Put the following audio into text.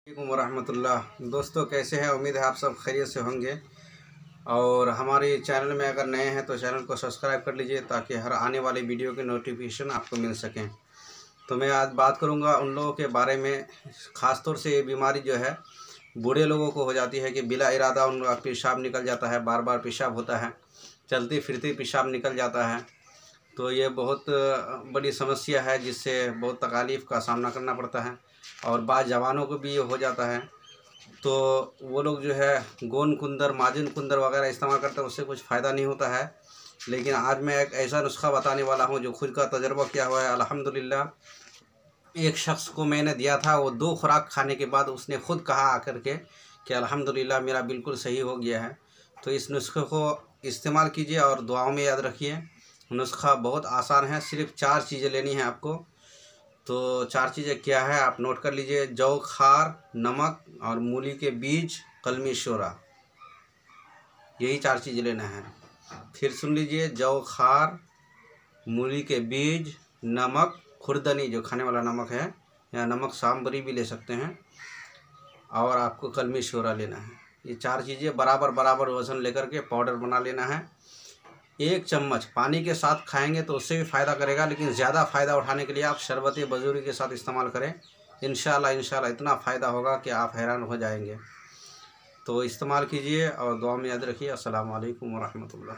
वालेकुम वरहमतुल्लाह। दोस्तों कैसे हैं? उम्मीद है आप सब खैरियत से होंगे। और हमारे चैनल में अगर नए हैं तो चैनल को सब्सक्राइब कर लीजिए ताकि हर आने वाली वीडियो की नोटिफिकेशन आपको मिल सकें। तो मैं आज बात करूंगा उन लोगों के बारे में, ख़ास तौर से ये बीमारी जो है बूढ़े लोगों को हो जाती है कि बिला इरादा उनका पेशाब निकल जाता है, बार बार पेशाब होता है, चलते फिरते पेशाब निकल जाता है। तो ये बहुत बड़ी समस्या है जिससे बहुत तकालीफ़ का सामना करना पड़ता है और बाद जवानों को भी ये हो जाता है। तो वो लोग जो है गोंद कुंदर, माजिन कुंदर वगैरह इस्तेमाल करते हैं, उससे कुछ फ़ायदा नहीं होता है। लेकिन आज मैं एक ऐसा नुस्खा बताने वाला हूँ जो खुद का तजर्बा किया हुआ है। अल्हम्दुलिल्लाह एक शख्स को मैंने दिया था, वो 2 खुराक खाने के बाद उसने खुद कहा आकर के कि अल्हम्दुलिल्लाह मेरा बिल्कुल सही हो गया है। तो इस नुस्खे को इस्तेमाल कीजिए और दुआओं में याद रखिए। नुस्खा बहुत आसान है, सिर्फ 4 चीज़ें लेनी है आपको। तो 4 चीज़ें क्या है आप नोट कर लीजिए: जौ, खार, नमक और मूली के बीज, कलमी शोरा। यही 4 चीज़ें लेना है। फिर सुन लीजिए: जौ, खार, मूली के बीज, नमक, खुर्दनी जो खाने वाला नमक है, या नमक सांबरी भी ले सकते हैं, और आपको कलमी शोरा लेना है। ये 4 चीज़ें बराबर बराबर वज़न लेकर के पाउडर बना लेना है। 1 चम्मच पानी के साथ खाएंगे तो उससे भी फ़ायदा करेगा, लेकिन ज़्यादा फ़ायदा उठाने के लिए आप शरबत बजूरी के साथ इस्तेमाल करें। इंशाल्लाह इतना फ़ायदा होगा कि आप हैरान हो जाएंगे। तो इस्तेमाल कीजिए और दुआ में याद रखिए। अस्सलाम वालेकुम वरहमतुल्लाह।